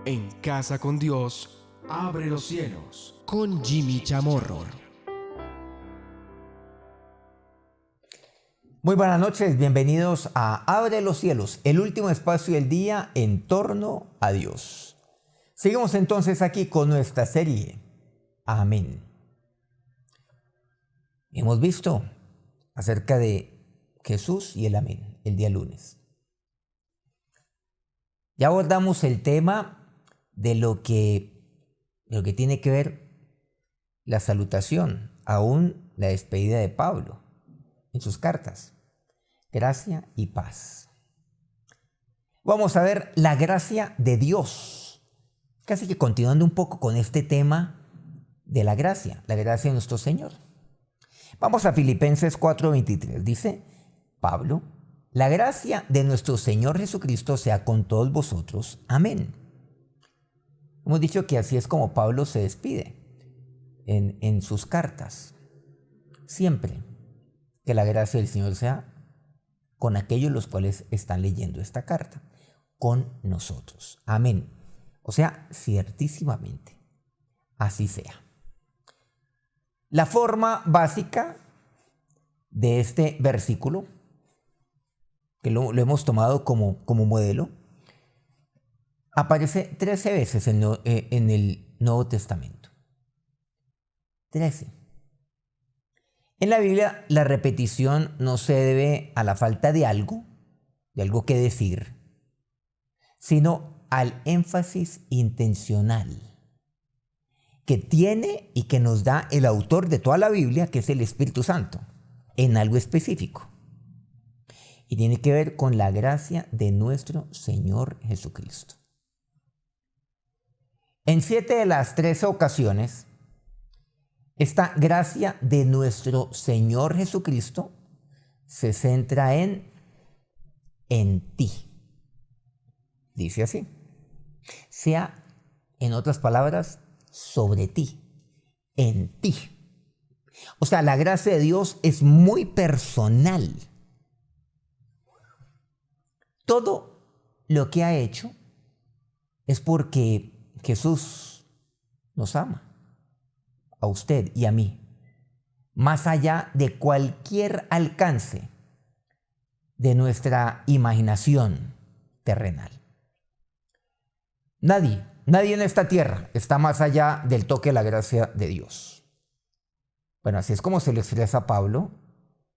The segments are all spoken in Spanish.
En Casa con Dios, abre los cielos. Con Jimmy Chamorro. Muy buenas noches, bienvenidos a Abre los Cielos, el último espacio del día en torno a Dios. Seguimos entonces aquí con nuestra serie Amén. Hemos visto acerca de Jesús y el Amén el día lunes. Ya abordamos el tema de lo que tiene que ver la salutación, aún la despedida de Pablo en sus cartas. Gracia y paz. Vamos a ver la gracia de Dios. Casi que continuando un poco con este tema de la gracia de nuestro Señor. Vamos a Filipenses 4:23. Dice Pablo: la gracia de nuestro Señor Jesucristo sea con todos vosotros. Amén. Hemos dicho que así es como Pablo se despide en sus cartas. Siempre que la gracia del Señor sea con aquellos los cuales están leyendo esta carta, con nosotros. Amén. O sea, ciertísimamente, así sea. La forma básica de este versículo, que lo hemos tomado como modelo, aparece 13 veces en el Nuevo Testamento. 13. En la Biblia, la repetición no se debe a la falta de algo que decir, sino al énfasis intencional que tiene y que nos da el autor de toda la Biblia, que es el Espíritu Santo, en algo específico. Y tiene que ver con la gracia de nuestro Señor Jesucristo. En 7 de las 13 ocasiones, esta gracia de nuestro Señor Jesucristo se centra en ti. Dice así: sea, en otras palabras, sobre ti, en ti. O sea, la gracia de Dios es muy personal. Todo lo que ha hecho es porque Jesús nos ama, a usted y a mí, más allá de cualquier alcance de nuestra imaginación terrenal. Nadie en esta tierra está más allá del toque de la gracia de Dios. Bueno, así es como se lo expresa Pablo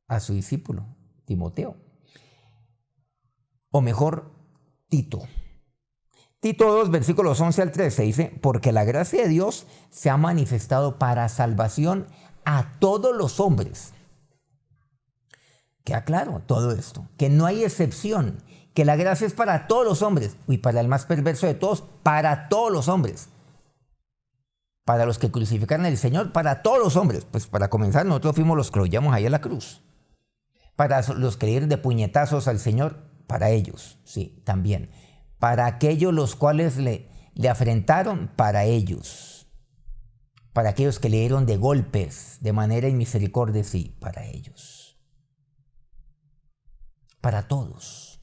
a su discípulo, Timoteo. O mejor, Tito. Tito 2, versículos 11 al 13 dice: porque la gracia de Dios se ha manifestado para salvación a todos los hombres. Queda claro todo esto, que no hay excepción, que la gracia es para todos los hombres, y para el más perverso de todos, para todos los hombres. Para los que crucificaron al Señor, para todos los hombres. Pues para comenzar, nosotros fuimos los que lo llevamos ahí a la cruz. Para los que le dieron de puñetazos al Señor, para ellos, sí, también. Para aquellos los cuales le afrentaron, para ellos. Para aquellos que le dieron de golpes, de manera inmisericordia, sí, para ellos. Para todos.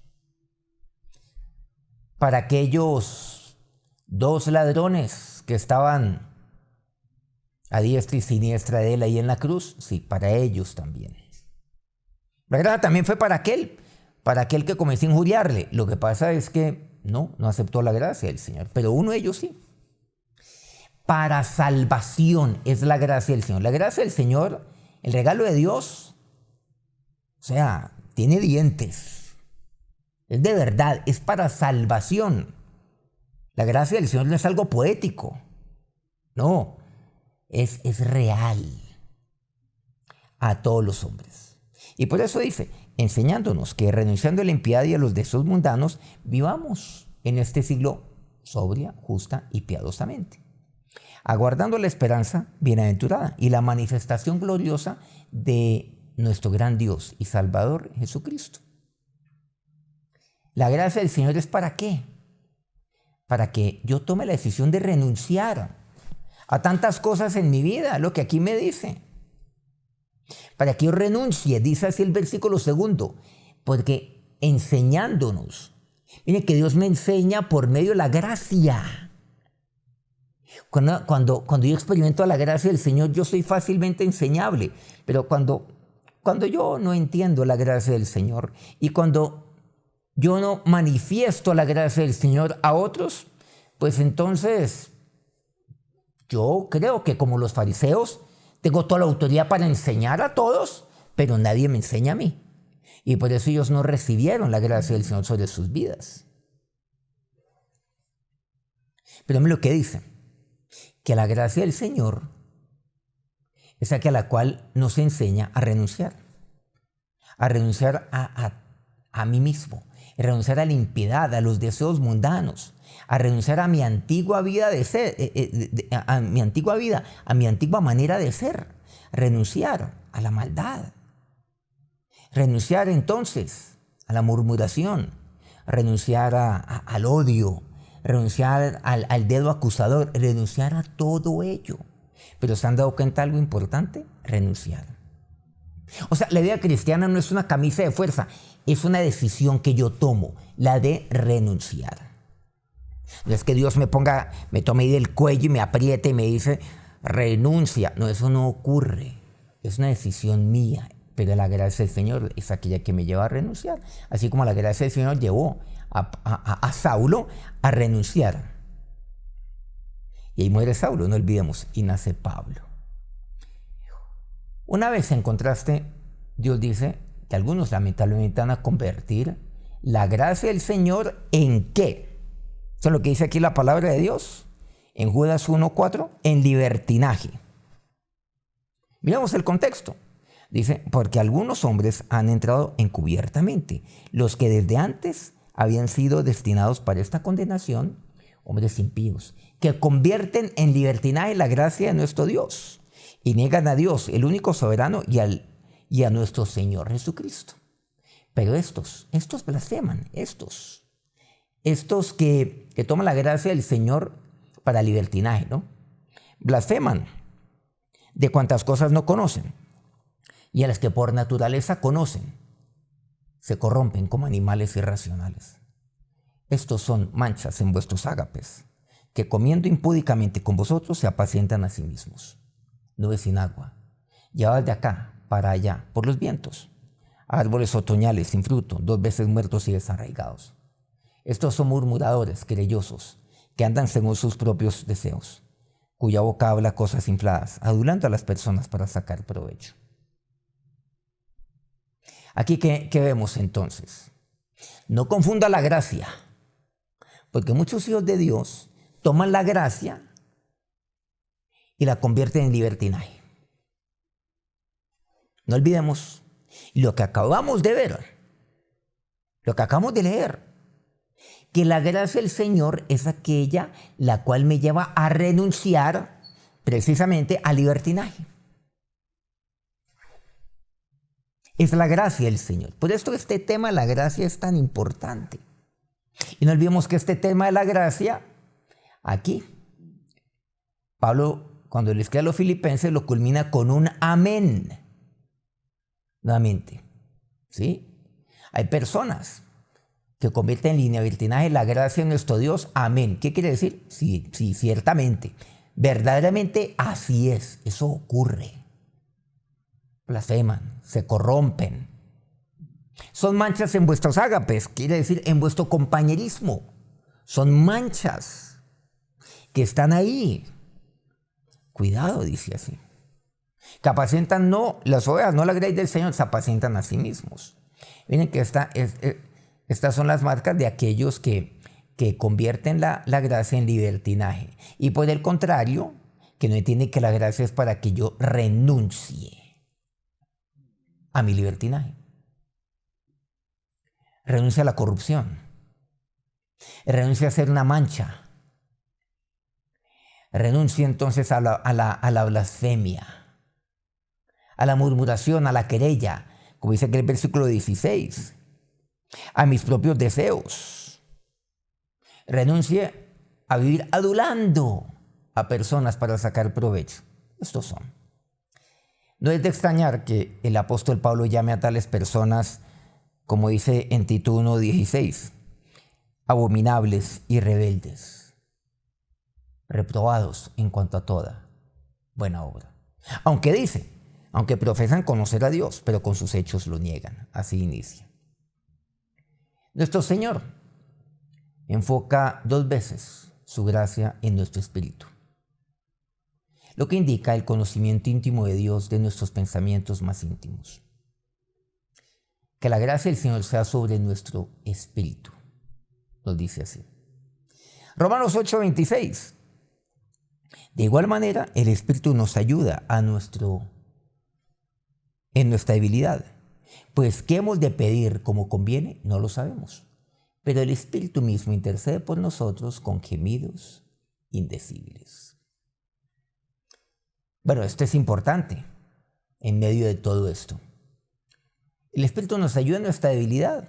Para aquellos 2 ladrones que estaban a diestra y siniestra de él ahí en la cruz, sí, para ellos también. La gracia también fue para aquel que comenzó a injuriarle. Lo que pasa es que no aceptó la gracia del Señor, pero uno de ellos sí. Para salvación es la gracia del Señor. La gracia del Señor, el regalo de Dios, o sea, tiene dientes. Es de verdad, es para salvación. La gracia del Señor no es algo poético. No, es real a todos los hombres. Y por eso dice, enseñándonos que renunciando a la impiedad y a los deseos mundanos, vivamos en este siglo sobria, justa y piadosamente, aguardando la esperanza bienaventurada y la manifestación gloriosa de nuestro gran Dios y Salvador Jesucristo. La gracia del Señor es ¿para qué? Para que yo tome la decisión de renunciar a tantas cosas en mi vida, lo que aquí me dice. Para que yo renuncie, dice así el versículo 2, porque enseñándonos. Mire que Dios me enseña por medio de la gracia. Cuando yo experimento la gracia del Señor, yo soy fácilmente enseñable. Pero cuando yo no entiendo la gracia del Señor y cuando yo no manifiesto la gracia del Señor a otros, pues entonces yo creo que como los fariseos tengo toda la autoridad para enseñar a todos, pero nadie me enseña a mí. Y por eso ellos no recibieron la gracia del Señor sobre sus vidas. Pero mira lo que dice, que la gracia del Señor es aquella a la cual nos enseña a renunciar a mí mismo, a renunciar a la impiedad, a los deseos mundanos, a renunciar a mi antigua vida de ser, a mi antigua manera de ser, renunciar a la maldad, renunciar entonces a la murmuración, renunciar al odio, renunciar al dedo acusador, renunciar a todo ello. Pero ¿se han dado cuenta de algo importante? Renunciar. O sea, la vida cristiana no es una camisa de fuerza, es una decisión que yo tomo, la de renunciar. No es que Dios me tome ahí del cuello y me apriete y me dice, renuncia. No, eso no ocurre. Es una decisión mía. Pero la gracia del Señor es aquella que me lleva a renunciar. Así como la gracia del Señor llevó a Saulo a renunciar. Y ahí muere Saulo, no olvidemos, y nace Pablo. Una vez en contraste, Dios dice que algunos lamentablemente van a convertir la gracia del Señor ¿en qué? Eso es lo que dice aquí la palabra de Dios, en Judas 1:4, en libertinaje. Miramos el contexto. Dice, porque algunos hombres han entrado encubiertamente, los que desde antes habían sido destinados para esta condenación, hombres impíos, que convierten en libertinaje la gracia de nuestro Dios y niegan a Dios, el único soberano, y a nuestro Señor Jesucristo. Pero estos blasfeman, estos que toman la gracia del Señor para libertinaje, ¿no? Blasfeman de cuantas cosas no conocen y a las que por naturaleza conocen, se corrompen como animales irracionales. Estos son manchas en vuestros ágapes, que comiendo impúdicamente con vosotros se apacientan a sí mismos. Nubes sin agua, llevadas de acá para allá por los vientos, árboles otoñales sin fruto, 2 veces muertos y desarraigados. Estos son murmuradores, querellosos, que andan según sus propios deseos, cuya boca habla cosas infladas, adulando a las personas para sacar provecho. Aquí, ¿qué vemos entonces? No confunda la gracia, porque muchos hijos de Dios toman la gracia y la convierten en libertinaje. No olvidemos lo que acabamos de ver, lo que acabamos de leer, que la gracia del Señor es aquella la cual me lleva a renunciar precisamente al libertinaje. Es la gracia del Señor. Por esto este tema de la gracia es tan importante. Y no olvidemos que este tema de la gracia, aquí, Pablo, cuando le escribe a los filipenses, lo culmina con un amén. Nuevamente, ¿sí? Hay personas que convierten en libertinaje la gracia de nuestro Dios. Amén. ¿Qué quiere decir? Sí, ciertamente. Verdaderamente así es. Eso ocurre. Blasfeman, se corrompen. Son manchas en vuestros ágapes, quiere decir en vuestro compañerismo. Son manchas que están ahí. Cuidado, dice así. Que apacientan no las ovejas, no la grey del Señor, se apacientan a sí mismos. Miren que estas son las marcas de aquellos que convierten la gracia en libertinaje. Y por el contrario, que no entienden que la gracia es para que yo renuncie a mi libertinaje. Renuncia a la corrupción. Renuncia a ser una mancha. Renuncia entonces a la blasfemia, a la murmuración, a la querella, como dice aquí el versículo 16, a mis propios deseos. Renuncie a vivir adulando a personas para sacar provecho. Estos son. No es de extrañar que el apóstol Pablo llame a tales personas, como dice en Tito 1:16, abominables y rebeldes. reprobados en cuanto a toda buena obra. Aunque profesan conocer a Dios, pero con sus hechos lo niegan. Así inicia. Nuestro Señor enfoca 2 veces su gracia en nuestro espíritu, lo que indica el conocimiento íntimo de Dios de nuestros pensamientos más íntimos. Que la gracia del Señor sea sobre nuestro espíritu, nos dice así. Romanos 8:26. De igual manera, el Espíritu nos ayuda en nuestra debilidad. Pues, ¿qué hemos de pedir como conviene? No lo sabemos. Pero el Espíritu mismo intercede por nosotros con gemidos indecibles. Bueno, esto es importante en medio de todo esto. El Espíritu nos ayuda en nuestra debilidad.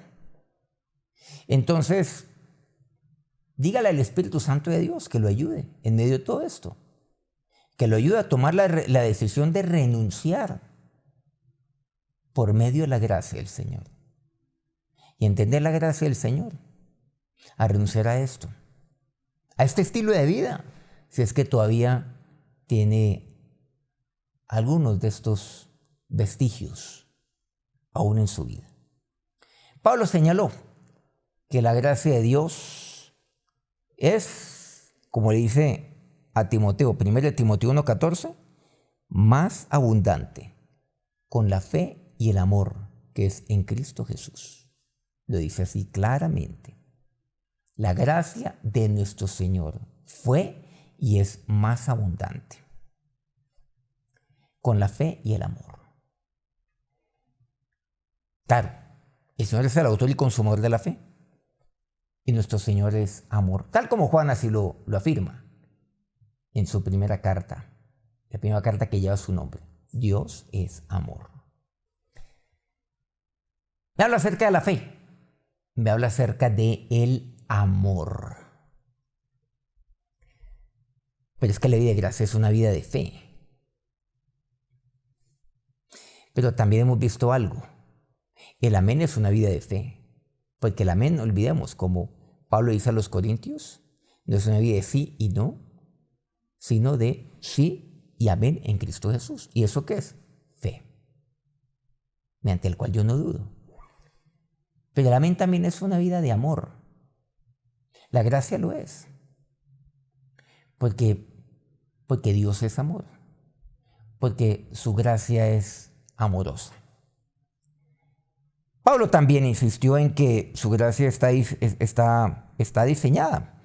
Entonces, dígale al Espíritu Santo de Dios que lo ayude en medio de todo esto. Que lo ayude a tomar la decisión de renunciar por medio de la gracia del Señor. Y entender la gracia del Señor. A renunciar a esto. A este estilo de vida. Si es que todavía tiene algunos de estos vestigios aún en su vida. Pablo señaló que la gracia de Dios es, como le dice a Timoteo, 1 Timoteo 1:14, más abundante con la fe y el amor que es en Cristo Jesús. Lo dice así claramente. La gracia de nuestro Señor fue y es más abundante con la fe y el amor. Claro, el Señor es el autor y consumador de la fe. Y nuestro Señor es amor. Tal como Juan así lo afirma en su primera carta. La primera carta que lleva su nombre. Dios es amor. Me habla acerca de la fe. Me habla acerca de el amor. Pero es que la vida de gracia es una vida de fe. Pero también hemos visto algo. El amén es una vida de fe. Porque el amén, no olvidemos, como Pablo dice a los Corintios, no es una vida de sí y no, sino de sí y amén en Cristo Jesús. ¿Y eso qué es? Fe. Mediante el cual yo no dudo. Pero el amén también es una vida de amor. La gracia lo es. Porque Dios es amor. Porque su gracia es amorosa. Pablo también insistió en que su gracia está diseñada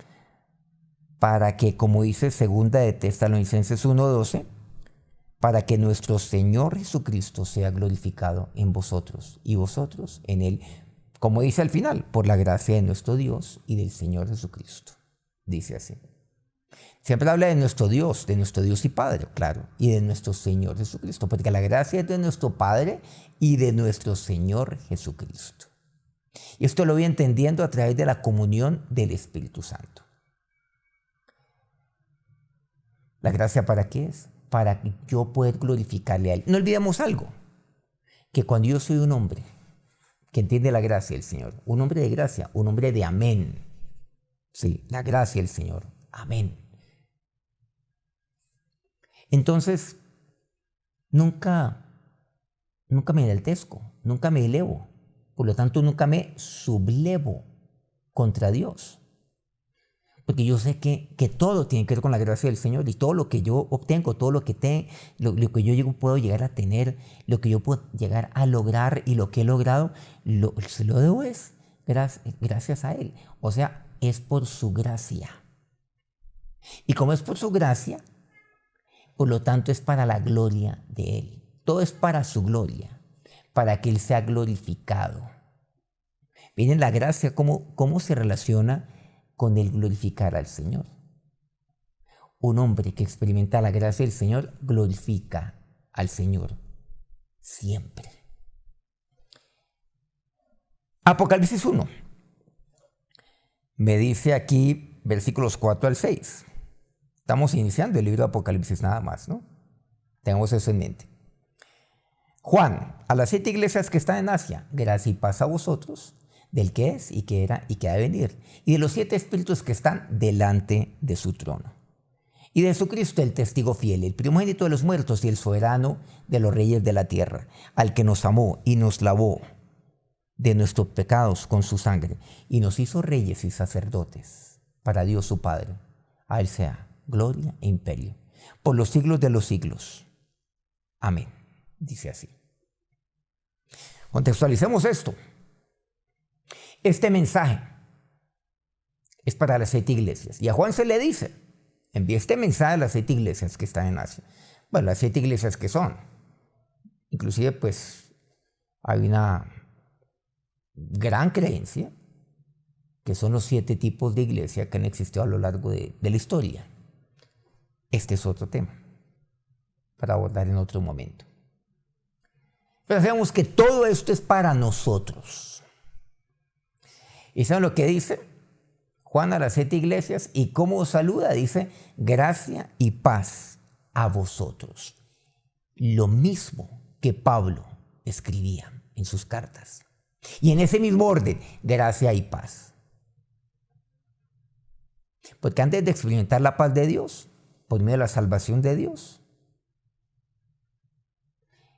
para que, como dice 2 de Tesalonicenses 1:12, para que nuestro Señor Jesucristo sea glorificado en vosotros y vosotros en Él, como dice al final, por la gracia de nuestro Dios y del Señor Jesucristo. Dice así. Siempre habla de nuestro Dios y Padre, claro, y de nuestro Señor Jesucristo, porque la gracia es de nuestro Padre y de nuestro Señor Jesucristo. Y esto lo voy entendiendo a través de la comunión del Espíritu Santo. ¿La gracia para qué es? Para que yo pueda glorificarle a Él. No olvidemos algo, que cuando yo soy un hombre que entiende la gracia del Señor, un hombre de gracia, un hombre de amén, sí, la gracia del Señor, amén. Entonces, nunca me enaltezco, nunca me elevo. Por lo tanto, nunca me sublevo contra Dios. Porque yo sé que todo tiene que ver con la gracia del Señor y todo lo que yo obtengo, todo lo que yo puedo llegar a tener, lo que yo puedo llegar a lograr y lo que he logrado, se lo debo es gracias a Él. O sea, es por su gracia. Y como es por su gracia, por lo tanto, es para la gloria de Él. Todo es para su gloria, para que Él sea glorificado. Miren la gracia, cómo se relaciona con el glorificar al Señor. Un hombre que experimenta la gracia del Señor glorifica al Señor siempre. Apocalipsis 1. Me dice aquí versículos 4 al 6. Estamos iniciando el libro de Apocalipsis nada más, ¿no? Tengamos eso en mente. Juan, a las 7 iglesias que están en Asia, gracia y paz a vosotros, del que es y que era y que ha de venir, y de los 7 espíritus que están delante de su trono, y de Jesucristo, el testigo fiel, el primogénito de los muertos y el soberano de los reyes de la tierra, al que nos amó y nos lavó de nuestros pecados con su sangre y nos hizo reyes y sacerdotes para Dios su Padre. A Él sea gloria e imperio por los siglos de los siglos. Amén. Dice así. Contextualicemos esto. Este mensaje es para las 7 iglesias. Y a Juan se le dice, envía este mensaje a las 7 iglesias que están en Asia. Bueno, las 7 iglesias que son. Inclusive, pues, hay una gran creencia que son los 7 tipos de iglesia que han existido a lo largo de la historia. Este es otro tema para abordar en otro momento. Pero sabemos que todo esto es para nosotros. ¿Y saben lo que dice Juan a las 7 iglesias? ¿Y cómo os saluda? Dice, gracia y paz a vosotros. Lo mismo que Pablo escribía en sus cartas. Y en ese mismo orden, gracia y paz. Porque antes de experimentar la paz de Dios, por medio de la salvación de Dios,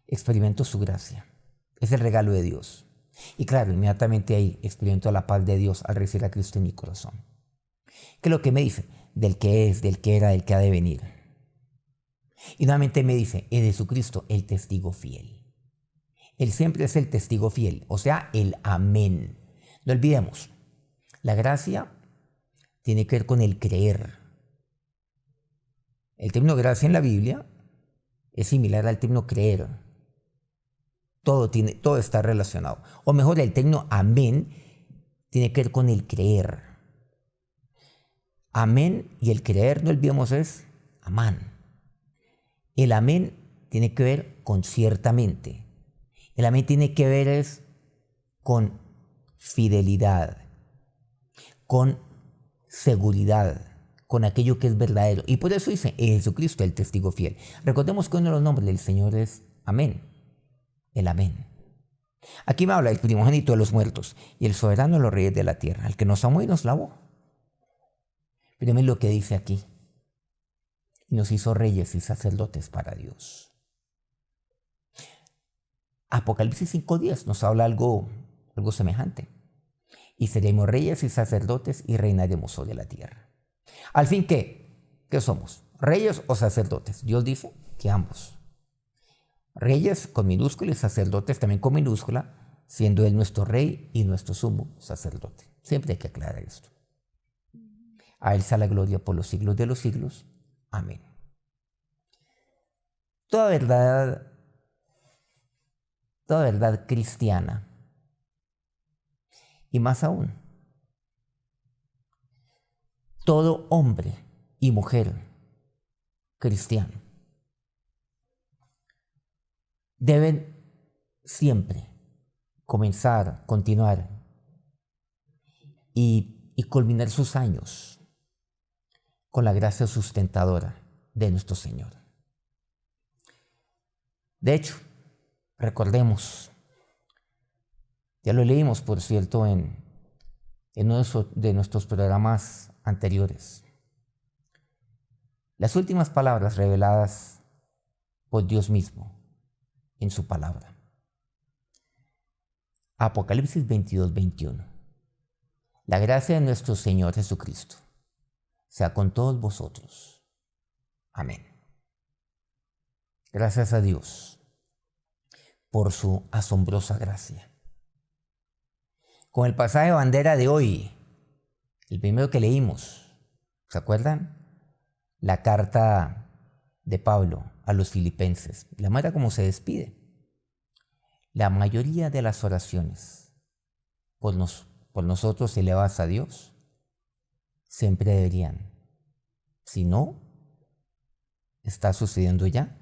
experimento su gracia. Es el regalo de Dios. Y claro, inmediatamente ahí experimento la paz de Dios al recibir a Cristo en mi corazón. ¿Qué es lo que me dice? Del que es, del que era, del que ha de venir. Y nuevamente me dice, es Jesucristo el testigo fiel. Él siempre es el testigo fiel, o sea, el amén. No olvidemos, la gracia tiene que ver con el creer. El término gracia en la Biblia es similar al término creer. Todo está relacionado. O mejor, el término amén tiene que ver con el creer. Amén y el creer, no olvidemos, es amán. El amén tiene que ver con ciertamente. El amén tiene que ver es con fidelidad, con seguridad, con aquello que es verdadero. Y por eso dice, Jesucristo, el testigo fiel. Recordemos que uno de los nombres del Señor es amén. El amén. Aquí me habla el primogénito de los muertos y el soberano de los reyes de la tierra, el que nos amó y nos lavó. Pero miren lo que dice aquí. Y nos hizo reyes y sacerdotes para Dios. Apocalipsis 5:10 nos habla algo semejante. Y seremos reyes y sacerdotes y reinaremos sobre la tierra. Al fin, ¿qué somos? ¿Reyes o sacerdotes? Dios dice que ambos. Reyes con minúscula y sacerdotes también con minúscula, siendo Él nuestro rey y nuestro sumo sacerdote. Siempre hay que aclarar esto. A Él sea la gloria por los siglos de los siglos. Amén. Toda verdad cristiana, y más aún, todo hombre y mujer cristiano deben siempre comenzar, continuar y culminar sus años con la gracia sustentadora de nuestro Señor. De hecho, recordemos, ya lo leímos, por cierto, en uno de nuestros programas anteriores, las últimas palabras reveladas por Dios mismo en su palabra. Apocalipsis 22:21. La gracia de nuestro Señor Jesucristo sea con todos vosotros. Amén. Gracias a Dios por su asombrosa gracia. Con el pasaje de bandera de hoy, el primero que leímos, ¿se acuerdan? La carta de Pablo a los filipenses, la manera como se despide. La mayoría de las oraciones por nosotros elevadas a Dios siempre deberían, si no está sucediendo ya,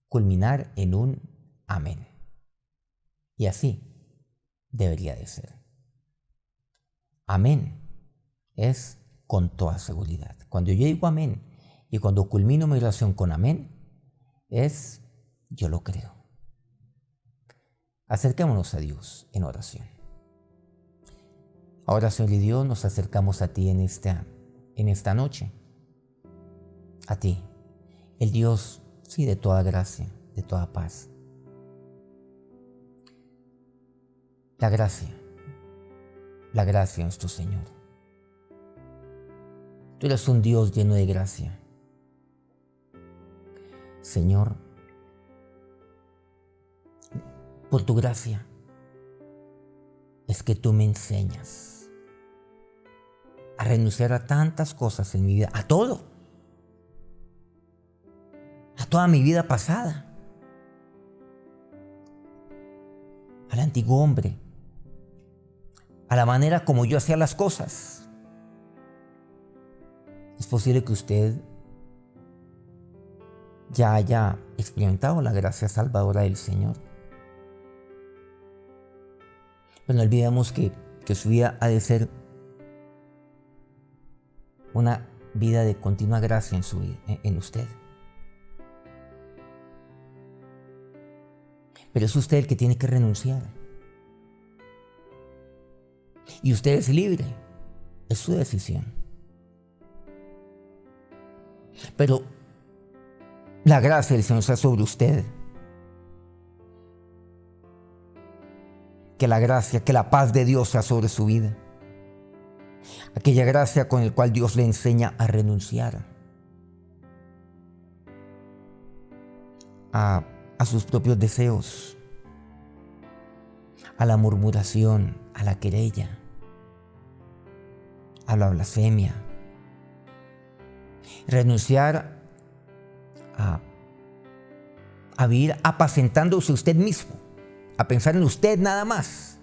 culminar en un amén. Y así debería de ser. Amén es con toda seguridad. Cuando yo digo amén y cuando culmino mi oración con amén, es yo lo creo. Acerquémonos a Dios en oración. Ahora, Señor y Dios, nos acercamos a ti en esta noche. a ti, el Dios, sí, de toda gracia, de toda paz. La gracia es nuestro Señor. Tú eres un Dios lleno de gracia. Señor, por tu gracia es que tú me enseñas a renunciar a tantas cosas en mi vida, a todo, a toda mi vida pasada, al antiguo hombre, a la manera como yo hacía las cosas. Es posible que usted ya haya experimentado la gracia salvadora del Señor. Pero no olvidemos que su vida ha de ser una vida de continua gracia en su vida, en usted. Pero es usted el que tiene que renunciar. Y usted es libre. Es su decisión. Pero la gracia del Señor está sobre usted. Que la gracia, que la paz de Dios sea sobre su vida. Aquella gracia con la cual Dios le enseña a renunciar a sus propios deseos, a la murmuración, a la querella, a la blasfemia. Renunciar a vivir apacentándose usted mismo, a pensar en usted nada más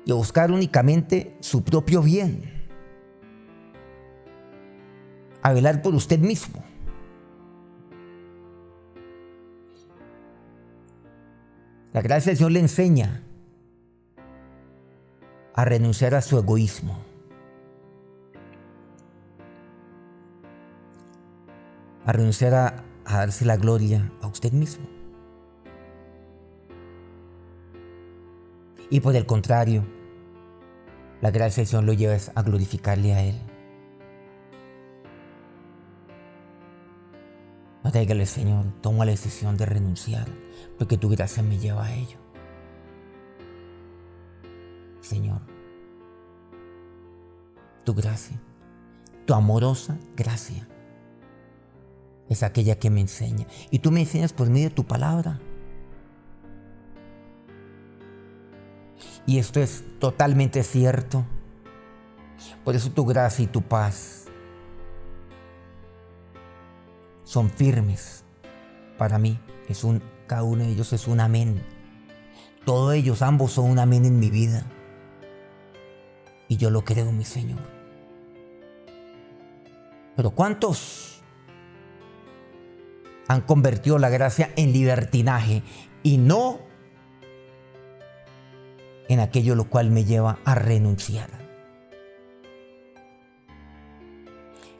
y a buscar únicamente su propio bien, a velar por usted mismo. La gracia del Señor le enseña a renunciar a su egoísmo, a renunciar a darse la gloria a usted mismo. Y por el contrario, la gracia del Señor lo lleva a glorificarle a Él. No dígale, Señor, tomo la decisión de renunciar porque tu gracia me lleva a ello. Señor, tu gracia, tu amorosa gracia es aquella que me enseña. Y tú me enseñas por medio de tu palabra. Y esto es totalmente cierto. Por eso tu gracia y tu paz son firmes para mí. Cada uno de ellos es un amén. Todos ellos, ambos son un amén en mi vida. Y yo lo creo, mi Señor. Pero ¿cuántos han convertido la gracia en libertinaje y no en aquello lo cual me lleva a renunciar?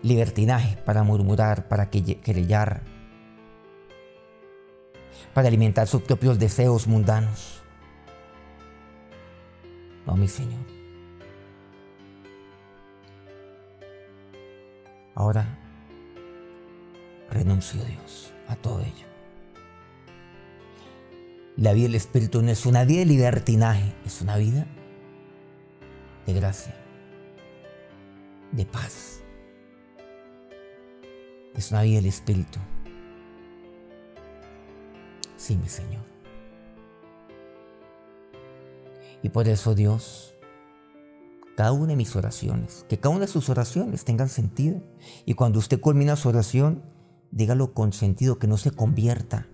Libertinaje para murmurar, para querellar, para alimentar sus propios deseos mundanos. No, mi Señor. Ahora renuncio, Dios, a todo ello. La vida del Espíritu no es una vida de libertinaje, es una vida de gracia, de paz. Es una vida del Espíritu. Sí, mi Señor. Y por eso, Dios, cada una de mis oraciones, que cada una de sus oraciones tengan sentido. Y cuando usted culmina su oración, dígalo con sentido, que no se convierta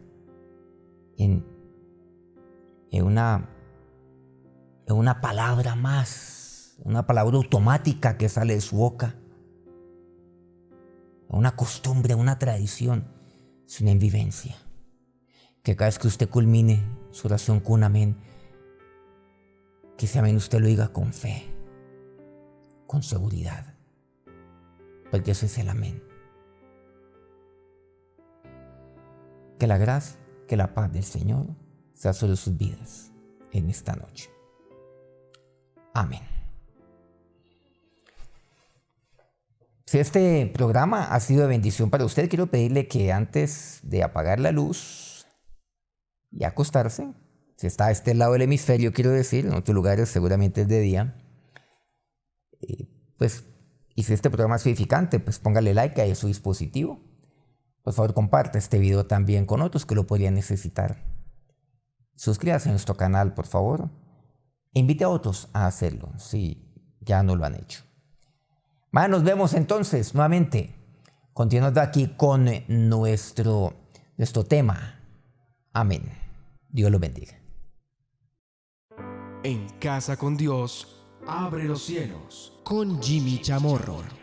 en una palabra más, una palabra automática que sale de su boca, una costumbre, una tradición. Es una invivencia. Que cada vez que usted culmine su oración con un amén, que ese amén usted lo diga con fe, con seguridad, porque ese es el amén. Que la gracia, que la paz del Señor sea sobre sus vidas en esta noche. Amén. Si este programa ha sido de bendición para usted, quiero pedirle que antes de apagar la luz y acostarse, si está a este lado del hemisferio, quiero decir, en otros lugares seguramente es de día, pues, y si este programa es edificante, pues póngale like a su dispositivo. Por favor, comparte este video también con otros que lo podrían necesitar. Suscríbase a nuestro canal, por favor. Invite a otros a hacerlo, si ya no lo han hecho. Nos vemos entonces nuevamente. Continuando aquí con nuestro tema. Amén. Dios lo bendiga. En Casa con Dios, abre los cielos. Con Jimmy Chamorro.